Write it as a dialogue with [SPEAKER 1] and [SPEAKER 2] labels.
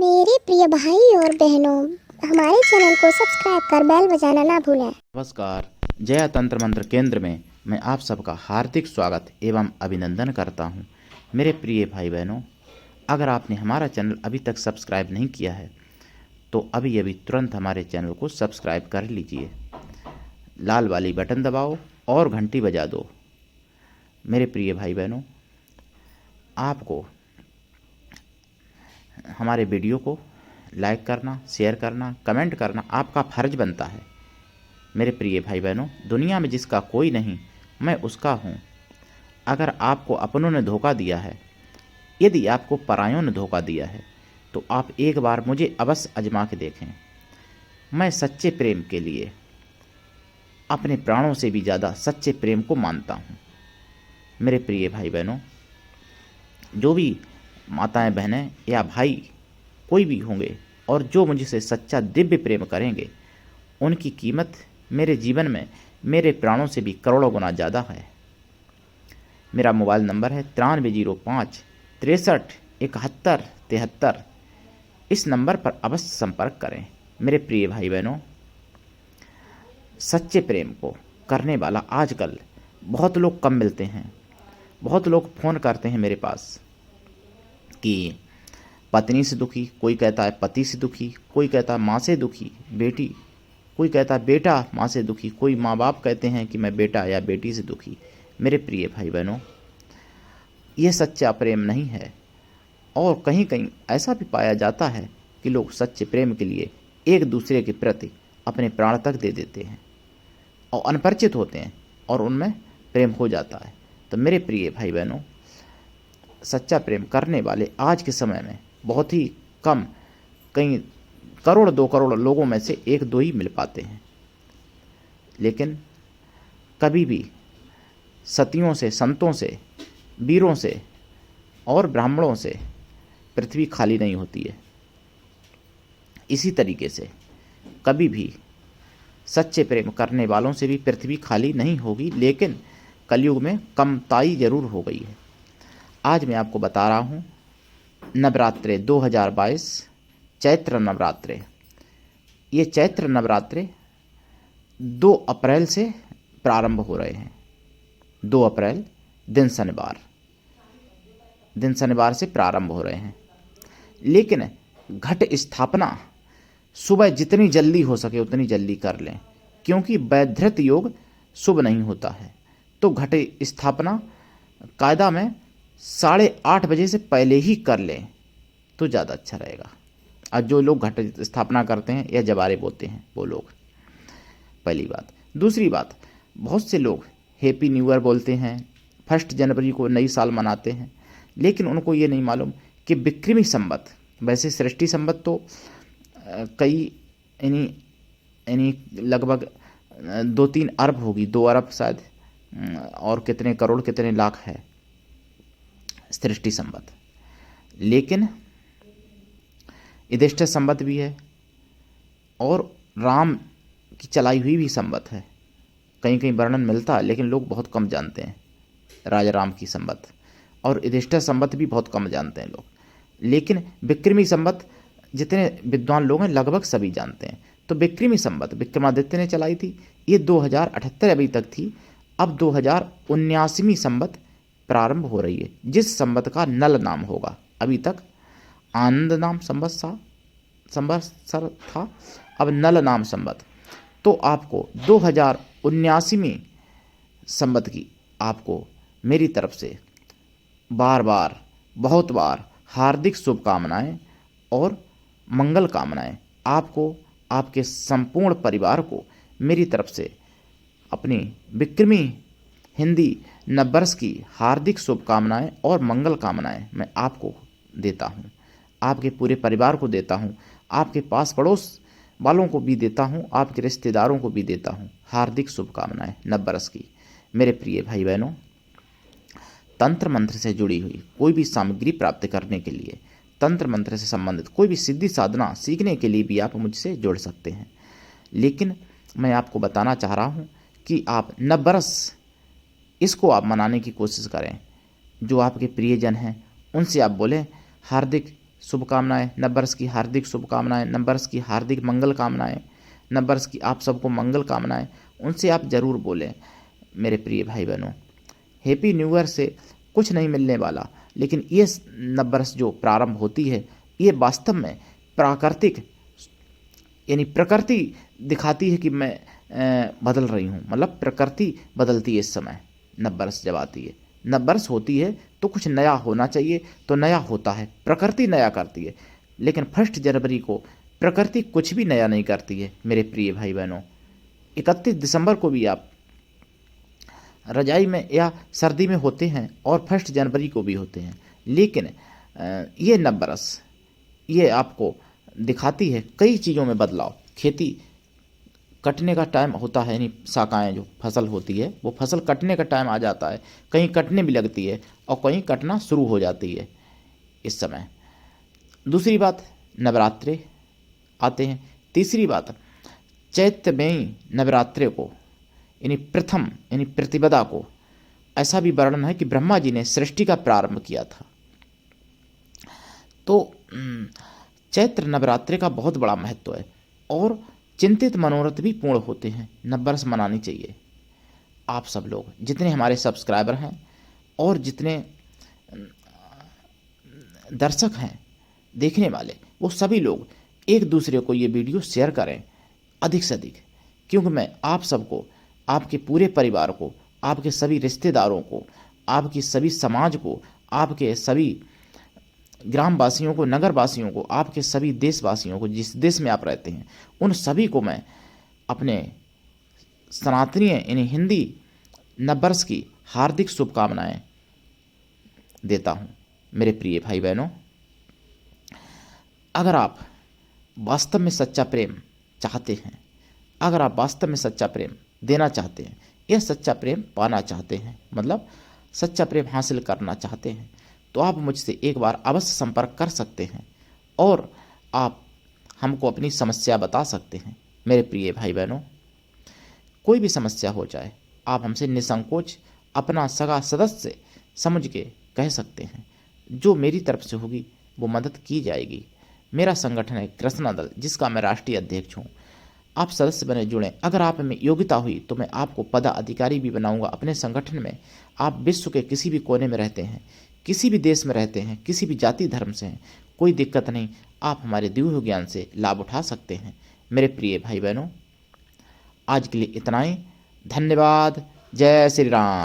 [SPEAKER 1] मेरे प्रिय भाई और बहनों, हमारे चैनल को सब्सक्राइब कर बेल बजाना ना भूलें।
[SPEAKER 2] नमस्कार। जया तंत्र मंत्र केंद्र में मैं आप सबका हार्दिक स्वागत एवं अभिनंदन करता हूं। मेरे प्रिय भाई बहनों, अगर आपने हमारा चैनल अभी तक सब्सक्राइब नहीं किया है तो अभी तुरंत हमारे चैनल को सब्सक्राइब कर लीजिए। लाल वाली बटन दबाओ और घंटी बजा दो। मेरे प्रिय भाई बहनों, आपको हमारे वीडियो को लाइक करना, शेयर करना, कमेंट करना आपका फ़र्ज बनता है। मेरे प्रिय भाई बहनों, दुनिया में जिसका कोई नहीं मैं उसका हूँ। अगर आपको अपनों ने धोखा दिया है, यदि आपको परायों ने धोखा दिया है, तो आप एक बार मुझे अवश्य आजमा के देखें। मैं सच्चे प्रेम के लिए अपने प्राणों से भी ज़्यादा सच्चे प्रेम को मानता हूँ। मेरे प्रिय भाई बहनों, जो भी माताएं, बहनें या भाई कोई भी होंगे और जो मुझसे सच्चा दिव्य प्रेम करेंगे, उनकी कीमत मेरे जीवन में मेरे प्राणों से भी करोड़ों गुना ज़्यादा है। मेरा मोबाइल नंबर है 9305 63 71 73। इस नंबर पर अवश्य संपर्क करें। मेरे प्रिय भाई बहनों, सच्चे प्रेम को करने वाला आजकल बहुत लोग कम मिलते हैं। बहुत लोग फ़ोन करते हैं मेरे पास कि पत्नी से दुखी, कोई कहता है पति से दुखी, कोई कहता है माँ से दुखी, बेटी, कोई कहता है बेटा माँ से दुखी, कोई माँ बाप कहते हैं कि मैं बेटा या बेटी से दुखी। मेरे प्रिय भाई बहनों, ये सच्चा प्रेम नहीं है। और कहीं कहीं ऐसा भी पाया जाता है कि लोग सच्चे प्रेम के लिए एक दूसरे के प्रति अपने प्राण तक दे देते हैं और अनपरिचित होते हैं और उनमें प्रेम हो जाता है। तो मेरे प्रिय भाई बहनों, सच्चा प्रेम करने वाले आज के समय में बहुत ही कम, कई करोड़ 2 करोड़ लोगों में से 1-2 ही मिल पाते हैं। लेकिन कभी भी सतियों से, संतों से, वीरों से और ब्राह्मणों से पृथ्वी खाली नहीं होती है। इसी तरीके से कभी भी सच्चे प्रेम करने वालों से भी पृथ्वी खाली नहीं होगी, लेकिन कलयुग में कमताई जरूर हो गई है। आज मैं आपको बता रहा हूँ नवरात्रे 2022, चैत्र नवरात्रे। ये चैत्र नवरात्रे 2 अप्रैल से प्रारंभ हो रहे हैं। 2 अप्रैल दिन शनिवार से प्रारंभ हो रहे हैं। लेकिन घट स्थापना सुबह जितनी जल्दी हो सके उतनी जल्दी कर लें, क्योंकि वैधृत योग शुभ नहीं होता है। तो घट स्थापना कायदा में 8:30 बजे से पहले ही कर लें तो ज़्यादा अच्छा रहेगा। आज जो लोग घट स्थापना करते हैं या जवारे बोते हैं वो लोग, पहली बात। दूसरी बात, बहुत से लोग हैप्पी न्यू ईयर बोलते हैं, 1 जनवरी को नई साल मनाते हैं, लेकिन उनको ये नहीं मालूम कि विक्रमी संवत, वैसे सृष्टि संवत तो कई यानी लगभग 2-3 अरब होगी, 2 अरब शायद, और कितने करोड़ कितने लाख है सृष्टि संवत। लेकिन युधिष्ठिर संवत भी है और राम की चलाई हुई भी संवत है। कहीं कहीं वर्णन मिलता है, लेकिन लोग बहुत कम जानते हैं राजा राम की संवत, और युधिष्ठिर संवत भी बहुत कम जानते हैं लोग। लेकिन विक्रमी संवत जितने विद्वान लोग हैं लगभग सभी जानते हैं। तो विक्रमी संवत विक्रमादित्य ने चलाई थी, ये 2078 अभी तक थी। अब 2079वीं संवत प्रारंभ हो रही है, जिस संवत का नल नाम होगा। अभी तक आनंद नाम संवत्सर था, अब नल नाम संवत। तो आपको 2079वीं संवत की आपको मेरी तरफ से बार बार, बहुत बार हार्दिक शुभकामनाएं और मंगल कामनाएं। आपको, आपके संपूर्ण परिवार को मेरी तरफ से अपनी विक्रमी हिंदी नववर्ष की हार्दिक शुभकामनाएं और मंगल कामनाएं मैं आपको देता हूं, आपके पूरे परिवार को देता हूं, आपके पास पड़ोस वालों को भी देता हूं, आपके रिश्तेदारों को भी देता हूं हार्दिक शुभकामनाएं नववर्ष की। मेरे प्रिय भाई बहनों, तंत्र मंत्र से जुड़ी हुई कोई भी सामग्री प्राप्त करने के लिए, तंत्र मंत्र से संबंधित कोई भी सिद्धि साधना सीखने के लिए भी आप मुझसे जुड़ सकते हैं। लेकिन मैं आपको बताना चाह रहा हूं कि आप नववर्ष इसको आप मनाने की कोशिश करें। जो आपके प्रियजन हैं उनसे आप बोलें हार्दिक शुभकामनाएं, नववर्ष की हार्दिक शुभकामनाएं, नववर्ष की हार्दिक मंगल कामनाएं, नववर्ष की आप सबको मंगल कामनाएं, उनसे आप ज़रूर बोलें। मेरे प्रिय भाई बहनों, हैप्पी न्यू ईयर से कुछ नहीं मिलने वाला, लेकिन ये नववर्ष जो प्रारंभ होती है ये वास्तव में प्राकृतिक यानी प्रकृति दिखाती है कि मैं बदल रही हूँ, मतलब प्रकृति बदलती है इस समय नववर्ष जब आती है। नववर्ष होती है तो कुछ नया होना चाहिए, तो नया होता है, प्रकृति नया करती है। लेकिन 1 जनवरी को प्रकृति कुछ भी नया नहीं करती है मेरे प्रिय भाई बहनों। 31 दिसंबर को भी आप रजाई में या सर्दी में होते हैं और 1 जनवरी को भी होते हैं, लेकिन ये नववर्ष ये आपको दिखाती है कई चीज़ों में बदलाव। खेती कटने का टाइम होता है, यानी शाकाएँ जो फसल होती है वो फसल कटने का टाइम आ जाता है, कहीं कटने भी लगती है और कहीं कटना शुरू हो जाती है इस समय। दूसरी बात, नवरात्रे आते हैं। तीसरी बात, चैत्र में नवरात्रे को यानी प्रथम यानी प्रतिपदा को ऐसा भी वर्णन है कि ब्रह्मा जी ने सृष्टि का प्रारंभ किया था। तो चैत्र नवरात्रि का बहुत बड़ा महत्व है और चिंतित मनोरथ भी पूर्ण होते हैं। नववर्ष मनानी चाहिए। आप सब लोग जितने हमारे सब्सक्राइबर हैं और जितने दर्शक हैं देखने वाले, वो सभी लोग एक दूसरे को ये वीडियो शेयर करें अधिक से अधिक, क्योंकि मैं आप सबको, आपके पूरे परिवार को, आपके सभी रिश्तेदारों को, आपकी सभी समाज को, आपके सभी ग्रामवासियों को, नगरवासियों को, आपके सभी देशवासियों को, जिस देश में आप रहते हैं उन सभी को मैं अपने सनातनीय यानी हिंदी नववर्ष की हार्दिक शुभकामनाएं देता हूं। मेरे प्रिय भाई बहनों, अगर आप वास्तव में सच्चा प्रेम चाहते हैं, अगर आप वास्तव में सच्चा प्रेम देना चाहते हैं या सच्चा प्रेम पाना चाहते हैं, मतलब सच्चा प्रेम हासिल करना चाहते हैं, तो आप मुझसे एक बार अवश्य संपर्क कर सकते हैं और आप हमको अपनी समस्या बता सकते हैं। मेरे प्रिय भाई बहनों, कोई भी समस्या हो जाए आप हमसे निसंकोच अपना सगा सदस्य समझ के कह सकते हैं। जो मेरी तरफ से होगी वो मदद की जाएगी। मेरा संगठन है कृष्णा दल, जिसका मैं राष्ट्रीय अध्यक्ष हूँ। आप सदस्य बने, जुड़ें। अगर आप में योग्यता हुई तो मैं आपको पदाधिकारी भी बनाऊंगा अपने संगठन में। आप विश्व के किसी भी कोने में रहते हैं, किसी भी देश में रहते हैं, किसी भी जाति धर्म से हैं, कोई दिक्कत नहीं, आप हमारे दिए हुए ज्ञान से लाभ उठा सकते हैं। मेरे प्रिय भाई बहनों, आज के लिए इतना ही। धन्यवाद। जय श्री राम।